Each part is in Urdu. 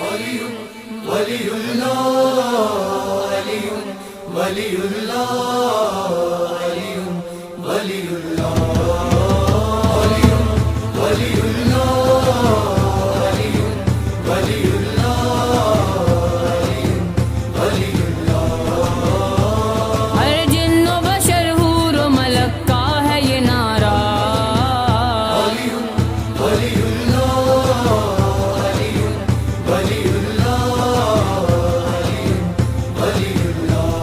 علي ولی اللہ، علی ولی اللہ، علی ولی اللہ، علی ولی اللہ، علی ولی اللہ، علی ولی اللہ۔ ہر جن و بشر حور و ملک کا ہے یہ نعرہ، علی ولی اللہ، علی ولی اللہ، علی ولی اللہ،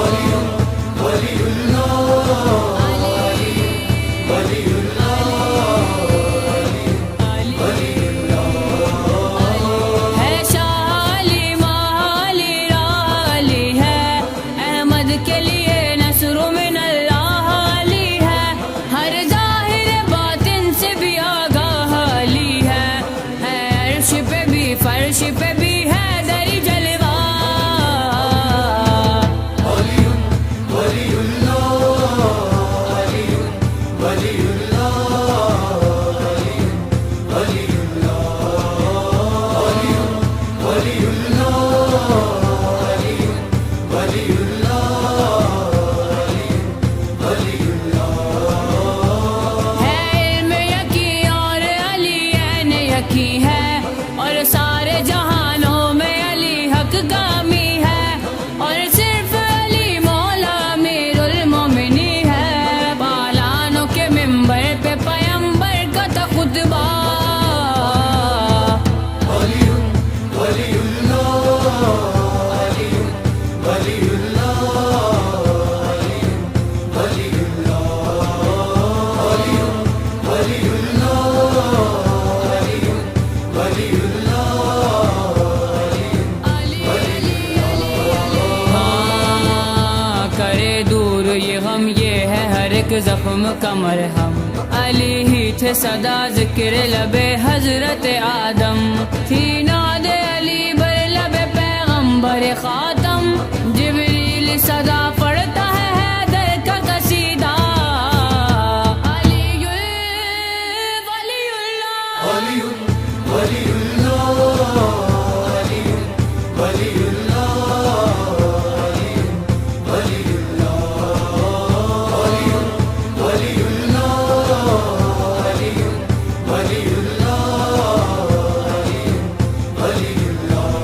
علی ولی اللہ، علی ولی اللہ۔ ہے شاہ علی، ماہ علی، راہ علی ہے، احمد کے لیے نصر من اللہ علی ہے، ہر ظاہر باطن سے بھی آگاہ علی ہے عرش پہ بھی فرش پہ بھی ہے دری جلوہ۔ علی ولی اللہ، علی ولی اللہ، علی ولی اللہ، علی ولی اللہ، علی ولی اللہ، علی ولی اللہ۔ ہے علم یقین اور علی عین یقین ہے، اور سارے جہانوں میں علی حق گامی ہے، اور صرف علی مولا امیر المومنین ہے، بالانوں کے ممبر پہ پیمبر کا تھا خطبہ۔ علی ولی اللہ، علی ولی اللہ، علی ولی اللہ، علی ولی اللہ، علی ولی اللہ۔ ہاں کرے دور یہ غم، یہ ہے ہر ایک زخم کا مرہم، علی ہی تھے صدا ذکر لب حضرت آدم، تھی ناد علی بر لب پیغمبر خاتم، جبریل صدا پڑھتا ہے حیدر کا قصیدہ۔ علی ولی اللہ، علی ولی اللہ، علی ولی اللہ، علی ولی اللہ، علی ولی اللہ، علی ولی اللہ، علی ولی اللہ۔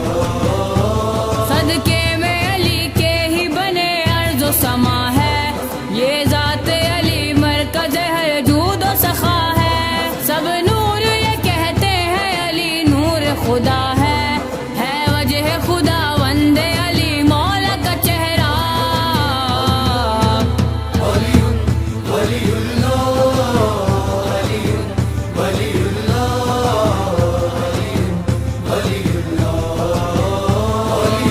صدقے میں علی کے ہی بنے ارض و سما ہے، یہ ذات علی مرکز ہر جود و سخا ہے، سب نور یہ کہتے ہیں علی نور خدا ہے وجہ خدا وند علی مولا کا چہرہ۔ علی ولی اللہ، علی ولی اللہ، علی ولی اللہ، علی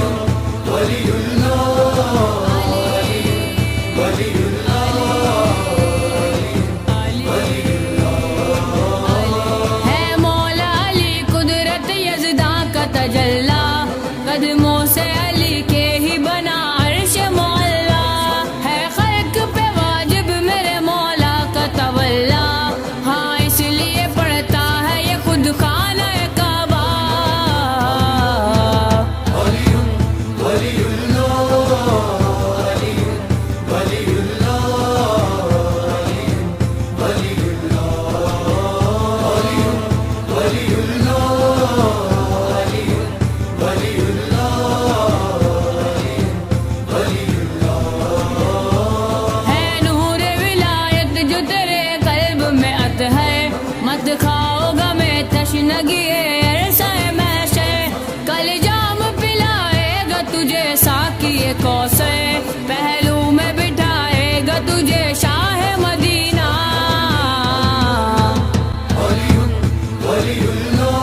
ولی اللہ، علی ولی اللہ۔ ہے مولا علی قدرت یزداں کا تجلی، قدموں سے علی کے ہی بنا عرش معلا، ہے خلق پہ واجب میرے مولا کا تولا، ہاں اس لیے پڑھتا ہے یہ خود خانہ کعبہ۔ علی ولی اللہ، علی ولی اللہ، علی ولی اللہ، علی ولی اللہ، علی ولی اللہ، علی ولی اللہ۔ ہے نور ولایت جو تیرے قلب میں اطہر، مت کھاؤ گا میں تشنگی عرصہ محشر، کل جام پلائے گا تجھے ساقی کوثر، پہلو میں بٹھائے گا تجھے شاہ مدینہ۔ علی ولی اللہ،